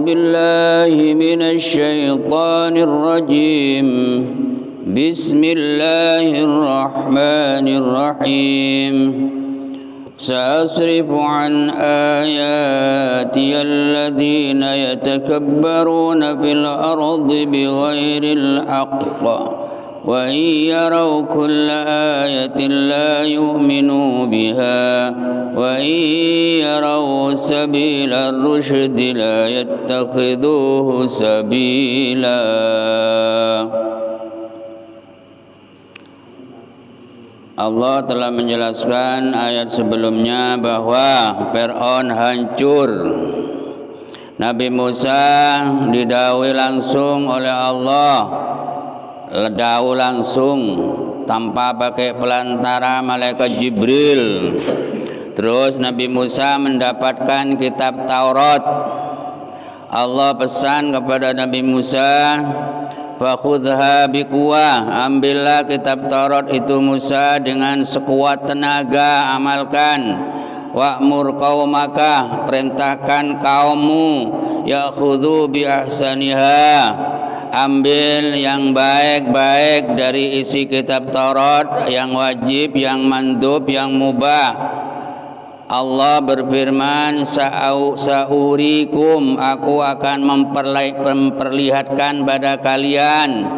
بالله من الشيطان الرجيم بسم الله الرحمن الرحيم سأصرف عن آياتي الذين يتكبرون في الأرض بغير الحق وإن يروا كل آية لا يؤمنوا بها وإن يروا سبيل الرشد لا يتخذوه سبيلا. Allah telah menjelaskan ayat sebelumnya bahwa Fir'aun hancur. Nabi Musa didhawuhi langsung oleh Allah, dawuh langsung tanpa pakai pelantara malaikat Jibril. Terus Nabi Musa mendapatkan kitab Taurat. Allah pesan kepada Nabi Musa, fakhudha biquwah, ambillah kitab Taurat itu Musa dengan sekuat tenaga, amalkan. Wa'mur qaumaka, perintahkan kaummu, ya'khudhu bi ahsaniha, ambil yang baik-baik dari isi kitab Taurat, yang wajib, yang mandub, yang mubah. Allah berfirman, sa'urikum, aku akan memperlihatkan pada kalian,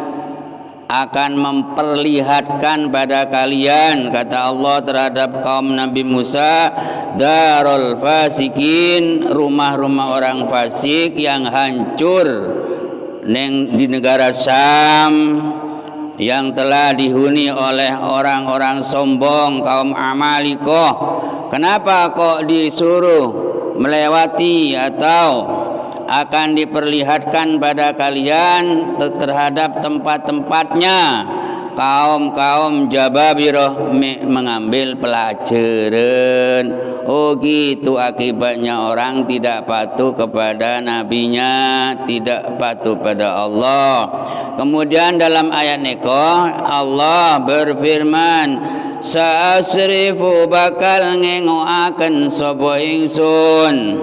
kata Allah terhadap kaum Nabi Musa, darul fasikin, rumah-rumah orang fasik yang hancur di negara Syam, yang telah dihuni oleh orang-orang sombong, kaum Amalikoh. Kenapa kok disuruh melewati atau akan diperlihatkan pada kalian terhadap tempat-tempatnya? Kaum-kaum Jababiroh mengambil pelajaran. Oh gitu akibatnya orang tidak patuh kepada nabinya, tidak patuh pada Allah. Kemudian dalam ayat niko Allah berfirman, sa'asrifu, bakal ngengoaken sapa ingsun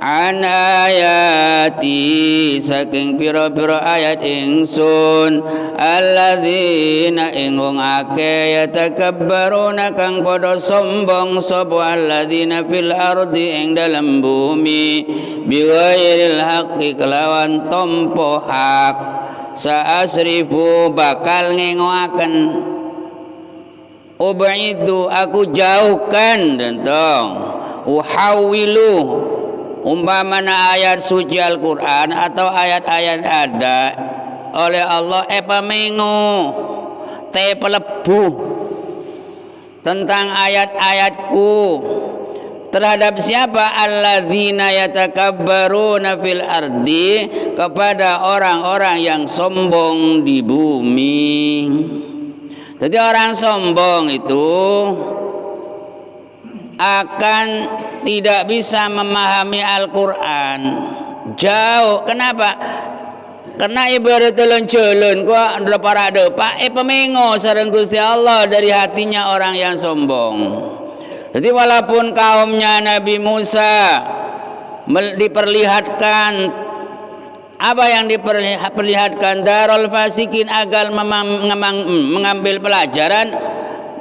an ayati, saking pira-pira ayat ingsun, alladzina ingkang akeh yatakabbaruna kang padha sombong sapa alladzina fil ardi ing dalam bumi, bighairil haqqi kelawan tampa hak. Sa'asrifu, bakal ngengoaken, ubaidu, aku jauhkan, dan uhawilu, umpamana ayat suci Al-Quran atau ayat-ayat ada oleh Allah pamengo pelebu tentang ayat-ayatku terhadap siapa? Alladzina yatakabbaruna fil ardi, kepada orang-orang yang sombong di bumi. Jadi orang sombong itu akan tidak bisa memahami Al-Quran. Jauh. Kenapa? Karena ibarat telon-celon kok para depak pemengo sareng Gusti Allah dari hatinya orang yang sombong. Jadi walaupun kaumnya Nabi Musa diperlihatkan apa yang diperlihatkan darul fasikin, agar mengambil pelajaran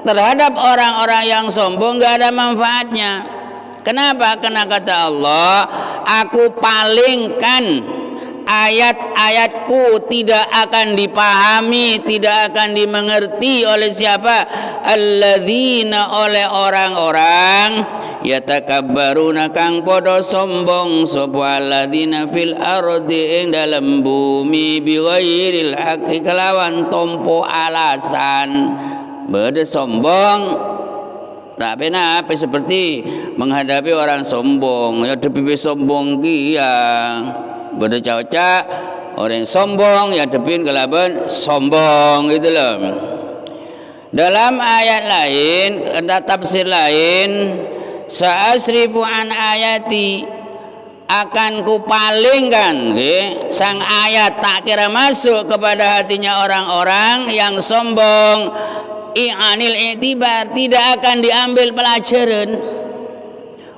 terhadap orang-orang yang sombong, gak ada manfaatnya. Kenapa? Karena kata Allah, aku palingkan ayat-ayatku, tidak akan dipahami, tidak akan dimengerti oleh siapa? Alladzina, oleh orang-orang yatakabbaruna kang podo sombong, sapa alladzina fil ardi ing dalam bumi, bighairil haqqi kelawan tompo alasan. Beda sombong tak pernah apa seperti menghadapi orang sombong. Ya depi sombong kia beda cawca orang sombong ya depin kelaban sombong gitu loh. Dalam ayat lain, ada tafsir lain, sa'asrifu an ayati, akan kupalingkan sang ayat, tak kira masuk kepada hatinya orang-orang yang sombong. I'anil i'tibar, tidak akan diambil pelajaran.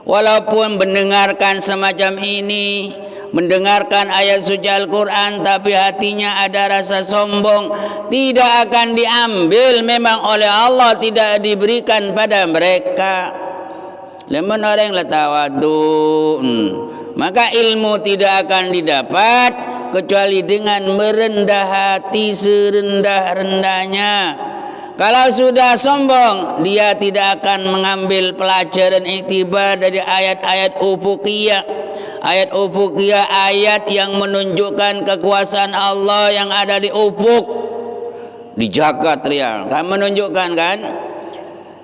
Walaupun mendengarkan semacam ini, mendengarkan ayat suci Al-Quran tapi hatinya ada rasa sombong, tidak akan diambil memang oleh Allah, tidak diberikan pada mereka. Lemon orang la tawadu, maka ilmu tidak akan didapat kecuali dengan merendah hati serendah-rendahnya. Kalau sudah sombong, dia tidak akan mengambil pelajaran iktibar dari ayat-ayat ufukiyah. Ayat ufukiyah, ayat yang menunjukkan kekuasaan Allah yang ada di ufuk, di jagat raya. Kan menunjukkan kan?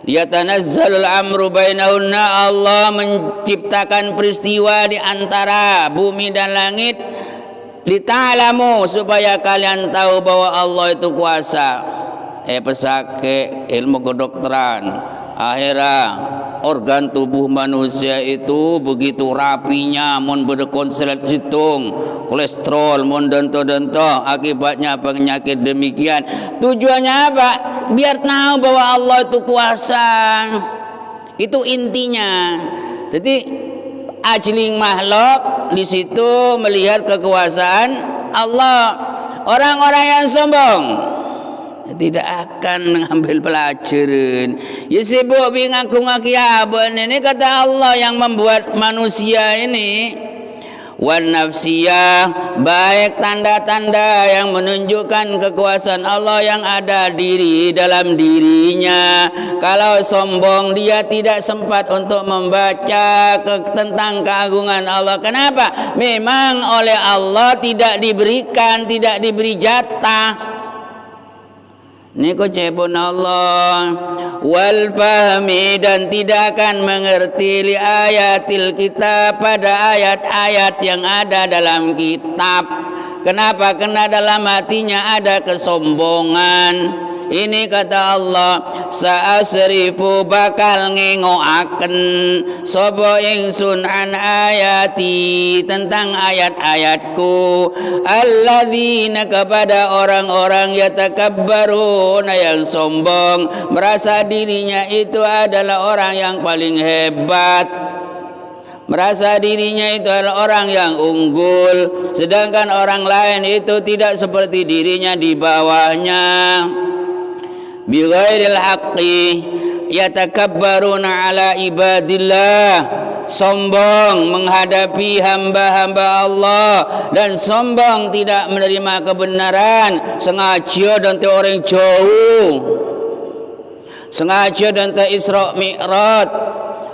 Yatanazzalul amru bainahunna, Allah menciptakan peristiwa di antara bumi dan langit. Lita'lamu, supaya kalian tahu bahwa Allah itu kuasa. Pesake ilmu kedokteran, akhirnya organ tubuh manusia itu begitu rapinya, mun berkonselat hitung kolesterol, mun dento-dento, akibatnya penyakit demikian. Tujuannya apa? Biar tahu bahwa Allah itu kuasa. Itu intinya. Jadi ajling makhluk di situ melihat kekuasaan Allah. Orang-orang yang sombong tidak akan mengambil pelajaran. Ya sibuk ngaku-ngaku abon. Ini kata Allah yang membuat manusia ini. Wan nafsiyah, baik tanda-tanda yang menunjukkan kekuasaan Allah yang ada dalam dirinya. Kalau sombong, dia tidak sempat untuk membaca tentang keagungan Allah. Kenapa? Memang oleh Allah tidak diberi jatah. Niku cebon Allah wal fahmi, dan tidak akan mengerti li ayatil kitab, pada ayat-ayat yang ada dalam kitab. Kenapa? Karena dalam hatinya ada kesombongan. Ini kata Allah, saasrifu, bakal ngengoaken sapa ingsun an ayati, tentang ayat-ayatku, alladzina, kepada orang-orang yatakabbaruna, yang sombong, merasa dirinya itu adalah orang yang paling hebat, merasa dirinya itu adalah orang yang unggul, sedangkan orang lain itu tidak seperti dirinya di bawahnya. Bighairil haqqi yatakabbaruna ala ibadillah, sombong menghadapi hamba-hamba Allah, dan sombong tidak menerima kebenaran, sengaja dan orang jauh, sengaja dan Isra Mi'raj,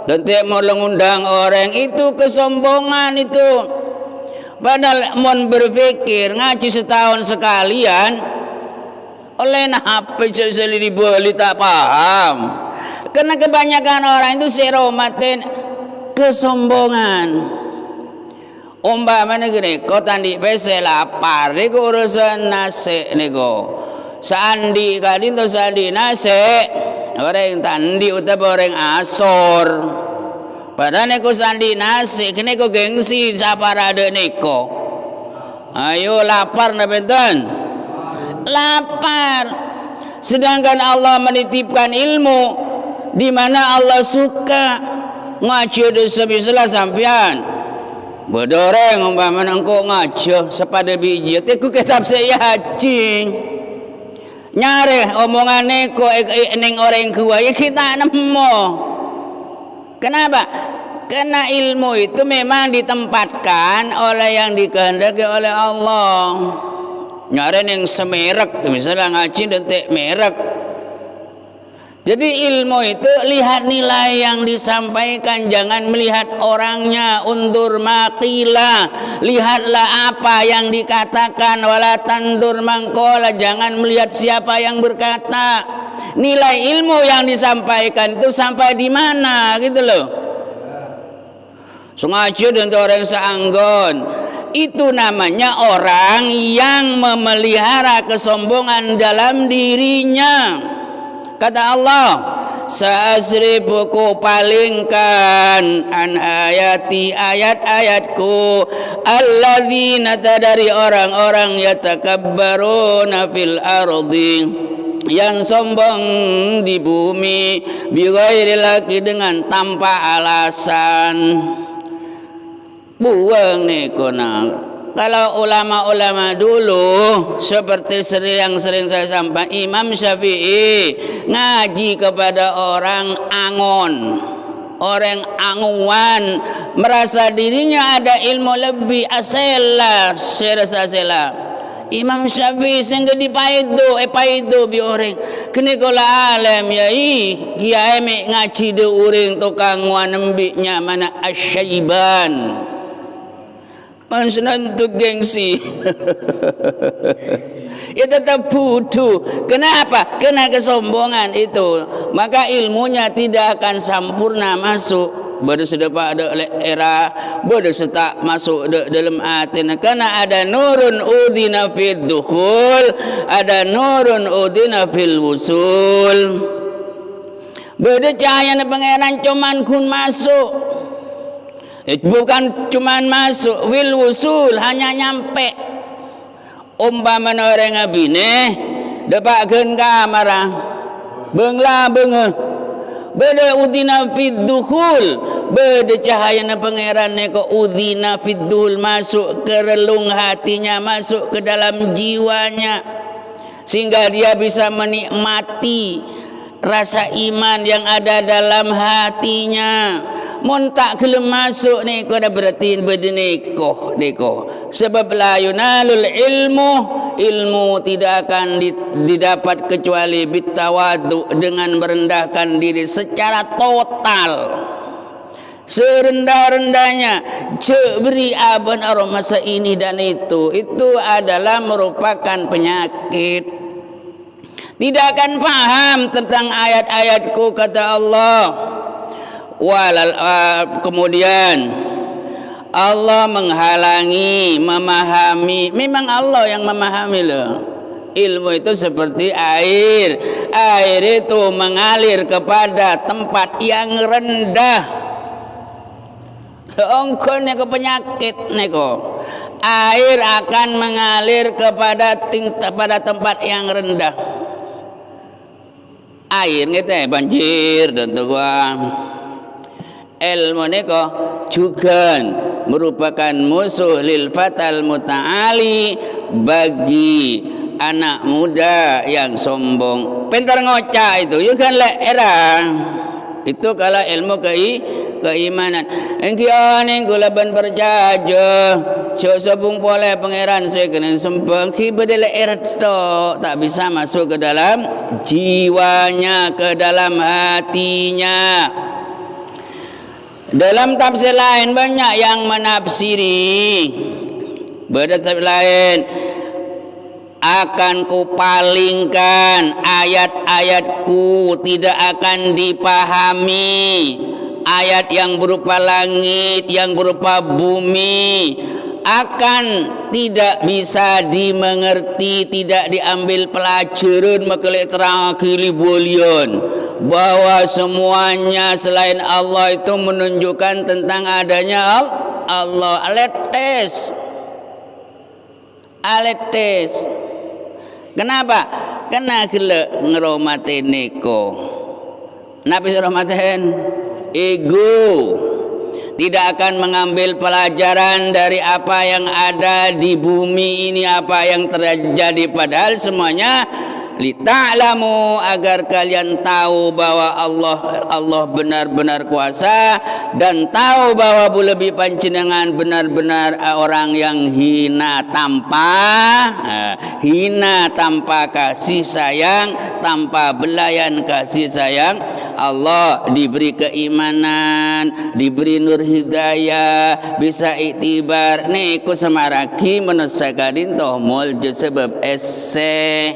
dan mau mengundang orang, itu kesombongan itu. Padahal mon berpikir ngaji setahun sekalian, oleh apa sekali dibeli tak paham. Karena kebanyakan orang itu seromatin kesombongan. Umpamanya gini, kau tandi pese lapar, niku urusan nasi niku. Sandi kadin tu sandi nasi, orang tandi utama orang asor. Padahal niku sandi nasi, kini ku gengsi siapa rada niku. Ayo lapar na benten. Lapar. Sedangkan Allah menitipkan ilmu di mana Allah suka ngaji dosa bisalah sampean. Bedoreng umpamana engko ngaji sepada biji teh ku kitab saya haji. Nyare omongane ko ning orang kuwa ya kita nemu. Kenapa? Karena ilmu itu memang ditempatkan oleh yang dikehendaki oleh Allah. Nyaren yang semerek, misalnya ngaji dan tek merek. Jadi ilmu itu lihat nilai yang disampaikan, jangan melihat orangnya. Undur maqila, lihatlah apa yang dikatakan. Wala tandur mangkola, jangan melihat siapa yang berkata. Nilai ilmu yang disampaikan itu sampai di mana gitu loh. Sengaja dan orang seanggon. Itu namanya orang yang memelihara kesombongan dalam dirinya. Kata Allah, sa'asrifuku, palingkan an ayati, ayat-ayatku, alladzina, dari orang-orang yatakabbaruna fil ardi, yang sombong di bumi, bighairil haqqi, dengan tanpa alasan. buang ni kona. Kalau ulama-ulama dulu seperti yang sering saya sampaikan, Imam Syafi'i ngaji kepada orang angon, orang anguan, merasa dirinya ada ilmu lebih, asela serasa asela. Imam Syafi'i sehingga paido bi orang kini kola alam yai kiai mek ngaji de orang tukang wanembiknya mana asyaiban. Mansunan tu gengsi. Ya tetap bodoh. Kenapa? Kena kesombongan itu. Maka ilmunya tidak akan sempurna masuk. Baru sedepak ada era, baru setak masuk dalam hati. Karena ada nurun udina fid dukhul, ada nurun udina fil wusul. Beda cahaya pangeran cuman kun masuk. Bukan cuman masuk, wil wusul hanya nyampe. Umpama orang abine dapatkan kamar bengla benge beda udina fid dukhul, beda cahaya na pangeran ko udina fid dukhul, masuk ke relung hatinya, masuk ke dalam jiwanya, sehingga dia bisa menikmati rasa iman yang ada dalam hatinya. Mun tak kelem masuk ni kau dah berarti berdeneko sebab la yunalul ilmu tidak akan didapat kecuali bitawadu, dengan merendahkan diri secara total serendah-rendahnya. Cek beri aban arah masa ini dan itu adalah merupakan penyakit. Tidak akan paham tentang ayat-ayatku, kata Allah. Kemudian Allah menghalangi memahami. Memang Allah yang memahami loh. Ilmu itu seperti air. Air itu mengalir kepada tempat yang rendah. Ongkon neko penyakit neko. Air akan mengalir kepada tempat yang rendah. Air gitu banjir dan tuan. Ilmu niko juga merupakan musuh lil fatal muta'ali, bagi anak muda yang sombong. Pentar ngocak itu juga era itu kalau ilmu keimanan. Engkian gulaban berjaja sobung boleh pangeran saya kena sembang ki bedele erto tak bisa masuk ke dalam jiwanya, ke dalam hatinya. Dalam tafsir lain banyak yang menafsiri. Beda tafsir lain, akan kupalingkan ayat-ayatku, tidak akan dipahami. Ayat yang berupa langit, yang berupa bumi akan tidak bisa dimengerti, tidak diambil pelajaran. Maka terang kili bolion bahwa semuanya selain Allah itu menunjukkan tentang adanya Allah. Alet tes. Kenapa? Kena gila ngeromatin neko. Kenapa ngeromatin? Ego. Tidak akan mengambil pelajaran dari apa yang ada di bumi ini, apa yang terjadi, padahal semuanya lita'lamu, agar kalian tahu bahwa Allah benar-benar kuasa, dan tahu bahwa lebih panjenengan benar-benar orang yang hina tanpa kasih sayang, tanpa belayan kasih sayang. Allah diberi keimanan, diberi nur hidayah, bisa iktibar. Ni ku semaraki menusakadin tohmul sebab esse.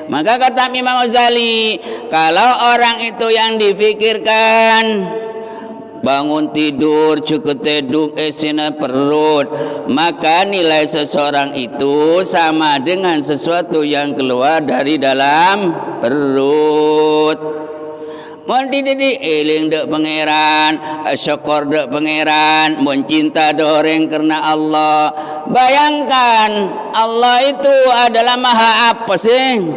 Maka kata Imam Ghazali, kalau orang itu yang difikirkan bangun tidur cukup teduk esina perut, maka nilai seseorang itu sama dengan sesuatu yang keluar dari dalam perut. Mun didi eling dek pangeran, syukur dek pangeran, mun cinta doreng karena Allah. Bayangkan Allah itu adalah maha apa sih?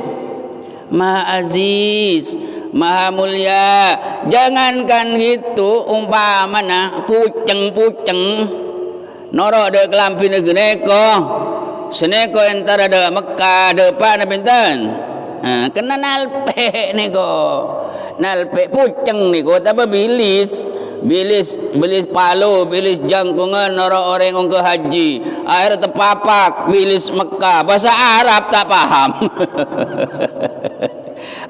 Maha aziz, maha mulia. Jangankan gitu, umpamana puceng norok de kelampi negeri ko seneko antara de Mekah de pak na pinten kena nalpe niko nalpe puceng niko tapi bilis palo bilis jangkungan norok orang ke haji air tepapak bilis Mekah bahasa Arab tak paham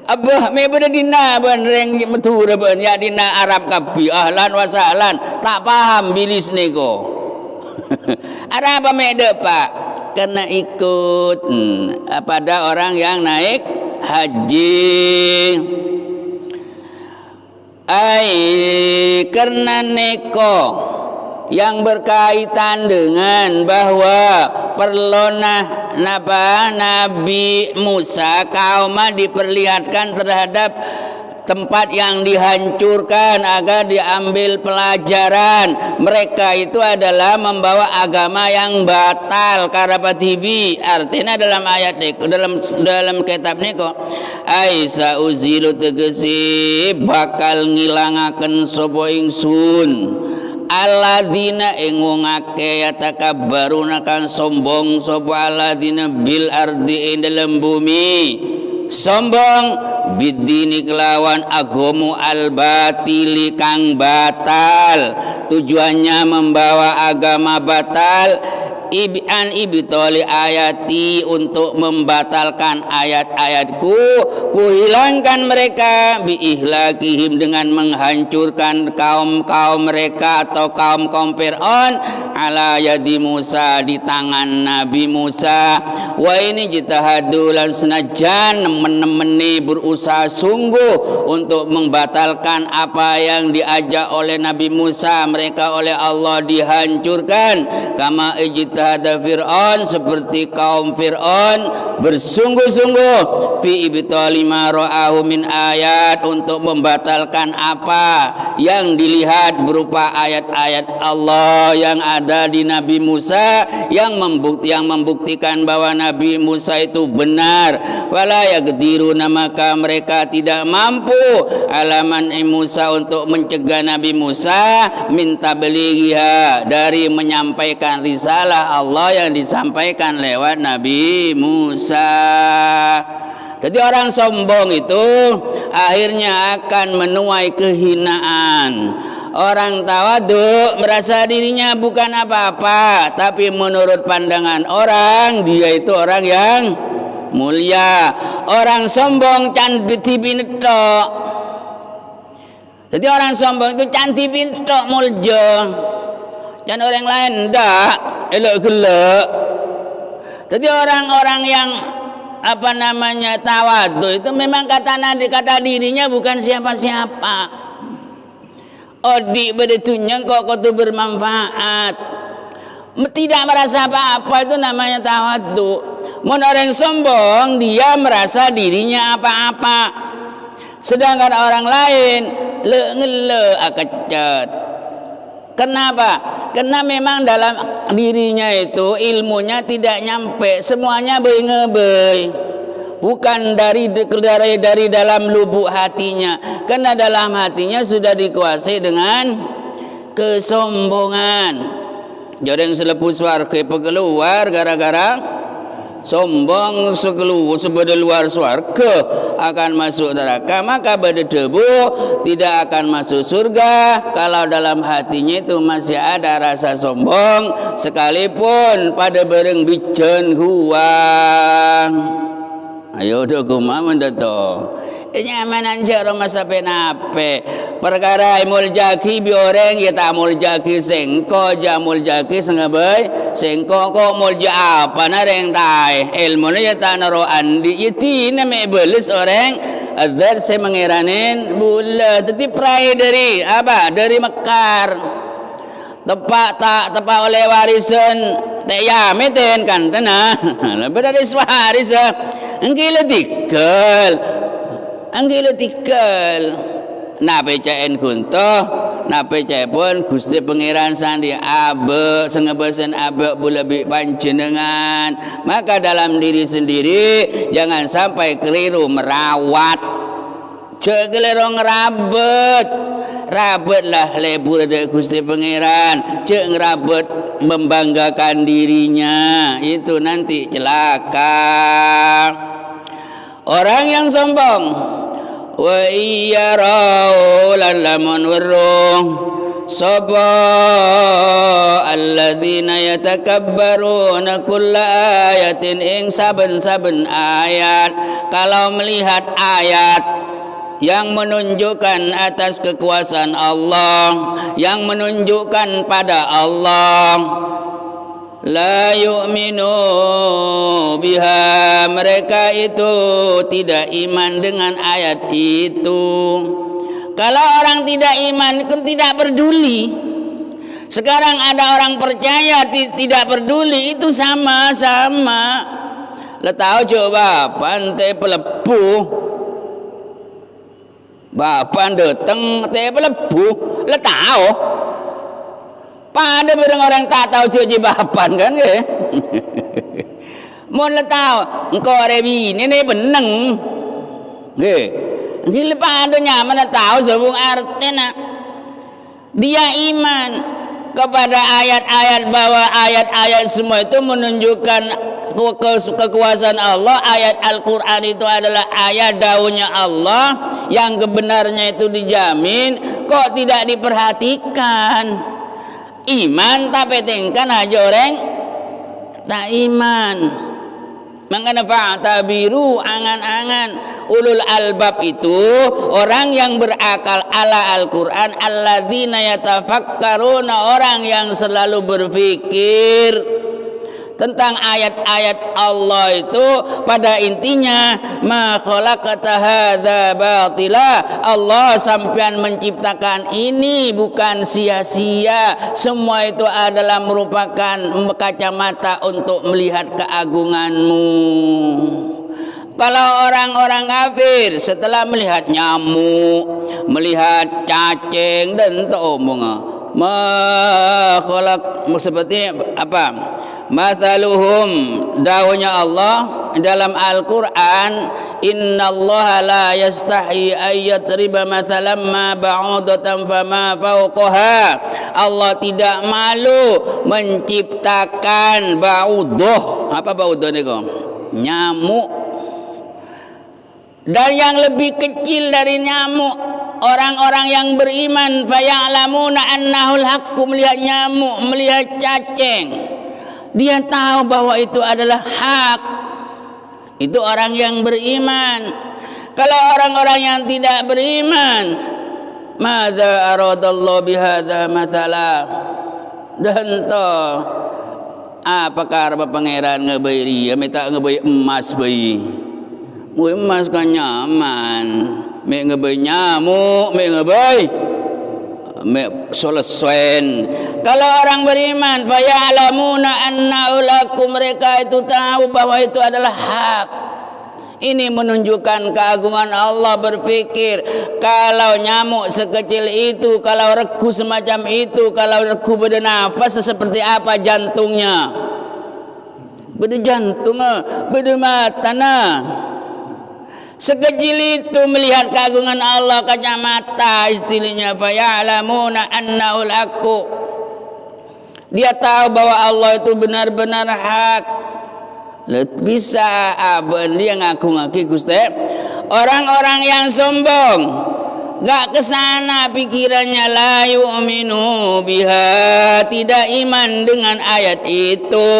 Abah me pada dina ban reng matura ban ya dina Arab kapi ahlan wa sahlan tak paham bilis niko Arab me de pak kena ikut pada orang yang naik haji karena neko yang berkaitan dengan bahwa perlona Nabi Musa kaumnya diperlihatkan terhadap tempat yang dihancurkan agar diambil pelajaran. Mereka itu adalah membawa agama yang batal karapatibi. Artinya dalam ayat ini, dalam kitab ini kok Aisyah uzilu tegesi bakal ngilangaken sapa ingsun alladzina ing wong akeh yatakabbaruna kang sombong sapa alladzina bil ardi ing dalam bumi sombong bidini kelawan agomo al batili kang batal tujuannya membawa agama batal an ibtali ayati untuk membatalkan ayat-ayatku kuhilangkan mereka biihlakihim dengan menghancurkan kaum-kaum mereka atau kaum-kaum Fir'aun ala yadi Musa di tangan Nabi Musa wa ini jitahadu lan senajan nemen-nemeni berusaha sungguh untuk membatalkan apa yang diajak oleh Nabi Musa mereka oleh Allah dihancurkan kama ijtihada Fir'aun seperti kaum Fir'aun bersungguh-sungguh fi ibtali ma ra'ahu min ayat untuk membatalkan apa yang dilihat berupa ayat-ayat Allah yang ada di Nabi Musa yang membuktikan bahwa Nabi Musa itu benar wala yaqdiruna maka mereka tidak mampu alaman Musa untuk mencegah Nabi Musa minta beligha dari menyampaikan risalah Allah yang disampaikan lewat Nabi Musa. Jadi orang sombong itu akhirnya akan menuai kehinaan. Orang tawadhu merasa dirinya bukan apa-apa, tapi menurut pandangan orang dia itu orang yang mulia. Orang sombong cantipin tok. Jadi orang sombong itu cantipin tok muljo. Dan orang lain ndak elok gelek. Jadi orang-orang yang tawadhu itu memang kata dirinya bukan siapa-siapa. Odi bedetunya kok itu bermanfaat. Tidak merasa apa-apa itu namanya tawadhu. Mun orang sombong dia merasa dirinya apa-apa. Sedangkan orang lain ngele akecat. Kenapa? Karena memang dalam dirinya itu ilmunya tidak nyampe, semuanya bey-ngebey. Bukan dari dalam lubuk hatinya. Karena dalam hatinya sudah dikuasai dengan kesombongan. Jadi yang selepas warga keluar gara-gara sombong sebelah luar surga akan masuk neraka, maka pada debu tidak akan masuk surga kalau dalam hatinya itu masih ada rasa sombong sekalipun pada bareng bijen huang. Ayo do kumaha mendato nyamanan jero masa penape perkara imul jaki bi orang ya tak mul jaki sengko jamul jaki sengabai sengko kok mul ja apa nareng tai ilmu ya tak naro andi yati nama belis orang azar saya mengiranin bula tetapi prai dari apa dari Mekar tepak oleh warisan tak ya meten kan tanah lebih dari warisan Anggila tikal nape caen kunto nape cae pun Gusti Pangeran sandi abe sengebesen abe bulebik panjenengan. Maka dalam diri sendiri jangan sampai keliru merawat Cek gelerong rabetlah lebur dari Gusti Pangeran. Cek ngerabet membanggakan dirinya, itu nanti celaka. Orang yang sombong, wa iyarau lan lamun weruh sapa alladzina yatakabbaruna kulla ayatin ing saben-saben ayat. Kalau melihat ayat yang menunjukkan atas kekuasaan Allah, yang menunjukkan pada Allah, la yu'minu biha, mereka itu tidak iman dengan ayat itu. Kalau orang tidak iman kan tidak peduli. Sekarang ada orang percaya tidak peduli, itu sama-sama. Lah tahu coba pantai pelepuh, bapak datang teh pelepuh, lah tahu. Pada barang orang tak tahu cuci bapan kan ke? Mau lah tahu engkau rebi ini beneng. Ke? Jadi pada nyaman tahu sebung artinya. Dia iman kepada ayat-ayat, bahwa ayat-ayat semua itu menunjukkan kekuasaan Allah. Ayat Al-Quran itu adalah ayat daunnya Allah yang kebenarnya itu dijamin. Kok tidak diperhatikan? Iman tapi tingkan aja orang tak iman. Mangkana fa'tabiru, angan-angan ulul albab itu orang yang berakal ala Al-Quran, alladzina yatafakkaruna, orang yang selalu berfikir tentang ayat-ayat Allah itu. Pada intinya ma khalaqata hadza batila, Allah sampean menciptakan ini bukan sia-sia. Semua itu adalah merupakan kacamata untuk melihat keagunganmu. Kalau orang-orang kafir setelah melihat nyamuk, melihat cacing dan omong ma khalaq, seperti apa? Mathaluhum, daunnya Allah dalam Al-Quran, innallaha la yastahi ayyatriba mathalam ma ba'udatan fama fawqaha. Allah tidak malu menciptakan ba'udah. Apa ba'udah ni kau? Nyamuk. Dan yang lebih kecil dari nyamuk, orang-orang yang beriman faya'lamuna annahul haqqu, melihat nyamuk, melihat cacing, dia tahu bahwa itu adalah hak. Itu orang yang beriman. Kalau orang-orang yang tidak beriman, madza aradallahu bihadza mathala, dan to apakah pangeran ngeberi, minta ngeberi emas bayi. Mu emas kan nyaman, me ngeberi nyamuk, me ngeberi solesuen. Kalau orang beriman faya'lamuna annahu lakum, mereka itu tahu bahwa itu adalah hak. Ini menunjukkan keagungan Allah. Berpikir kalau nyamuk sekecil itu, kalau regu semacam itu, kalau regu bernafas seperti apa jantungnya, berjantungnya, bermatana. Sekecil itu melihat keagungan Allah, kacamata istilahnya faya'lamuna annahul haqqu. Dia tahu bahwa Allah itu benar-benar hak. Bisa aben dia ngaku-ngaku Gusti. Orang-orang yang sombong gak kesana pikirannya, la yu'minu biha, tidak iman dengan ayat itu.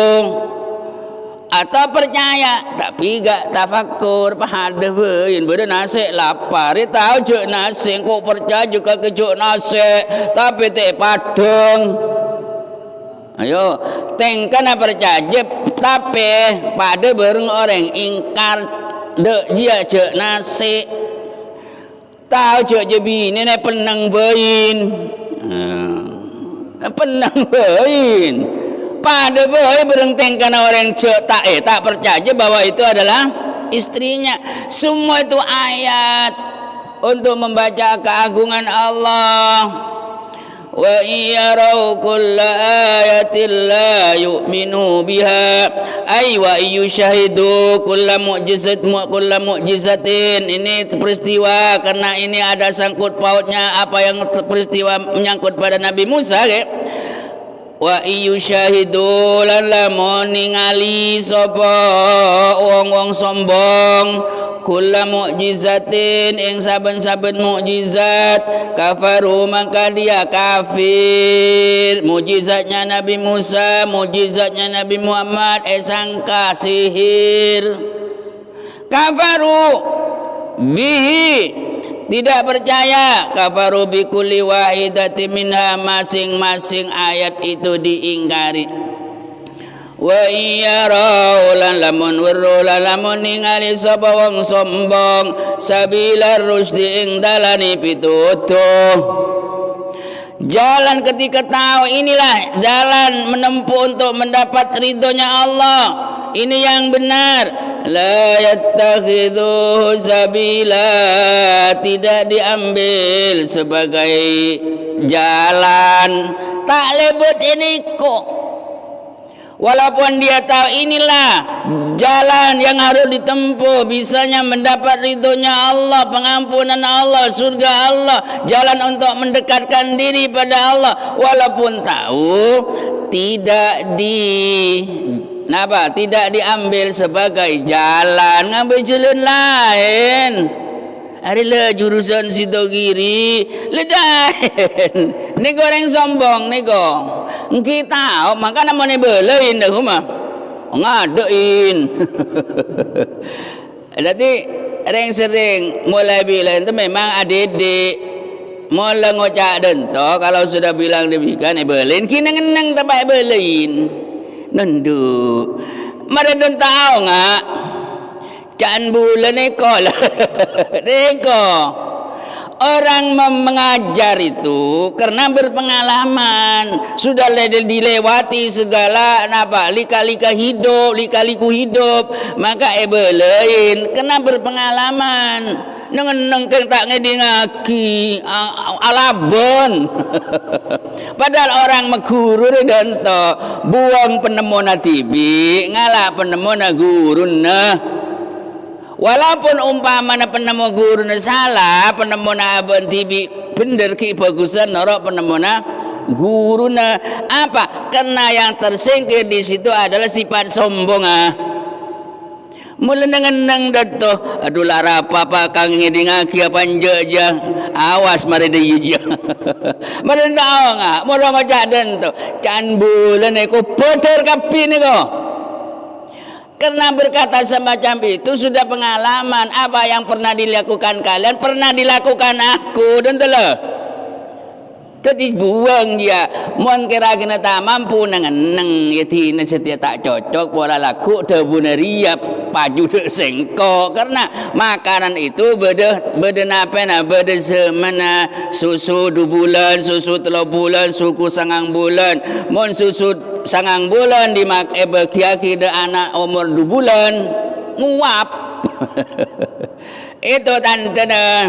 Atau percaya tapi gak tafakur, pahada bein beda nasi lapar. Dia tahu cuk nasi, kok percaya juga ke cuk nasi tapi tak padang. Ayo tengkana percaya tapi pada bareng orang ingkar dek dia cuk nasi. Tahu cuk jebi ini penang bein, penang bein. Pada boy berenteng karena orang tak percaya bahwa itu adalah istrinya. Semua itu ayat untuk membaca keagungan Allah. wa iyarau kulla ayatin la yu'minu biha ay wa yushahidu kulla mu'jizatin. Ini peristiwa karena ini ada sangkut pautnya apa yang peristiwa menyangkut pada Nabi Musa wa yushahidu lan lamun ningali sapa wong-wong sombong kulla mu'jizatin ing saben-saben mukjizat kafaru maka dia kafir. Mukjizatnya Nabi Musa, mukjizatnya Nabi Muhammad sangka sihir. Kafaru bihi tidak percaya, kafaru bi kulli wahidatin minha masing-masing ayat itu diingkari. Wa iyarau lan lamun weruh lan lamun ningali sapa wong sombong sabilar rusdi ing dalane pitutuh. Jalan ketika tahu inilah jalan menempuh untuk mendapat ridhonya Allah. Ini yang benar. La yattakhidhuhu sabila, tidak diambil sebagai jalan. Tak lebut ini kok. Walaupun dia tahu inilah jalan yang harus ditempuh, bisanya mendapat ridhonya Allah, pengampunan Allah, surga Allah, jalan untuk mendekatkan diri pada Allah. Walaupun tahu tidak diambil sebagai jalan, ngambil jalan lain. Adalah jurusan situ kiri ledain. Ni goreng sombong ni go. Kita maka namanya belain dah rumah. Ngadain. Jadi sering mulai bilang itu memang adik-adik mula ngocak dento kalau sudah bilang demikian belain kini ngenang tak baik belain. Nunduk. Mari don tahu ngak? Can bulan neko lah. Neko. Orang mengajar itu karena berpengalaman, sudah dilewati segala lika-liku hidup, maka belain karena berpengalaman. Neng tak ngedingaki alabon. Padahal orang meguru dento buang penemona tibi ngalah penemona guruna. Walaupun umpamana penemu guruna salah, penemona abon tibi bener ki bagusan norok penemona guruna. Apa? Karena yang tersingkir di situ adalah sifat sombong. Mula nang dato aduh lara apa kang ngidingaki panja aja awas mari deui je mari tahu ngak mora ngajak den to can bulan eko poder kapi niko. Karena berkata semacam itu sudah pengalaman. Apa yang pernah dilakukan kalian pernah dilakukan aku dan telah jadi buang dia mon kira kena tak mampu nang ya tina setia tak cocok pola laku tebuneria paju te sengkok karena makanan itu beda napa beda semana susu 2 bulan susu 3 bulan suku sangang bulan mon susu sangang bulan dimak kiaki de anak umur 2 bulan nguap itu tanda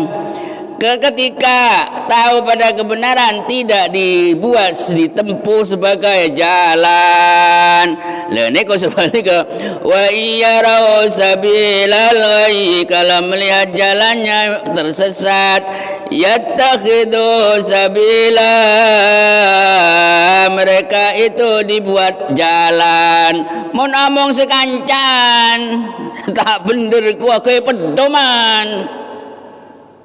ketika tahu pada kebenaran tidak dibuat ditempuh sebagai jalan. Lene ko sebaliknya wa iyarau sabilal ghayy, kalau melihat jalannya tersesat yattakhidhu sabila, mereka itu dibuat jalan. Mun omong sekancan tak bener kuah ke pedoman.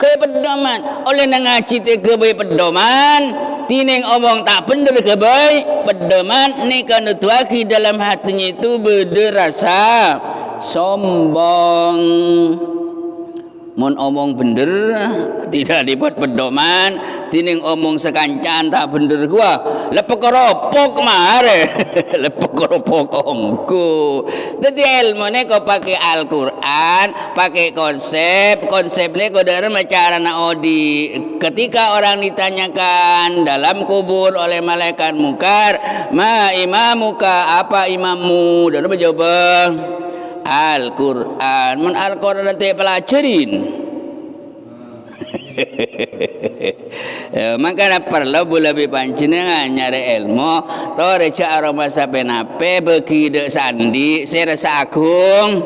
Kepedoman oleh nangaci te kebaik pedoman tining omong tak bener kebaik pedoman ni kan tuaki dalam hatinya itu berasa sombong. Mun omong bener tidak dibuat pedoman tining omong sekancan tak bener gua lepek keropok mare lepek keropok ongku. Jadi ilmu ni kau pakai Al-Quran, pakai konsep ni kau dari cara odi. Ketika orang ditanyakan dalam kubur oleh malaikat mungkar, ma imamuka, apa imammu? Dan menjawab Al-Quran. Mun Al-Quran nanti pelajarin. Maka perlu lebih pancingan nyari ilmu tore cara masa penape beki de sandi serasa agung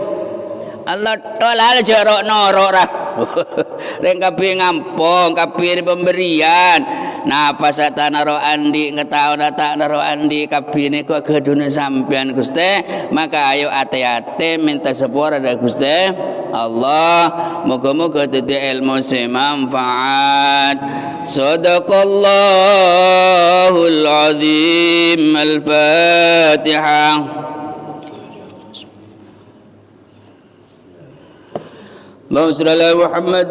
Allah tolal jorok norok rah reng kapi ngampong kapi pemberian nah pas tak naro andi ngetau tak naro andi kapi ni kok kedune sampean Gusti maka ayo ate-ate minta sepura dari Gusti Allah moga-moga tadi ilmu semanfaat sadaqallahul azim al-fatihah Allahumma shalli ala Muhammad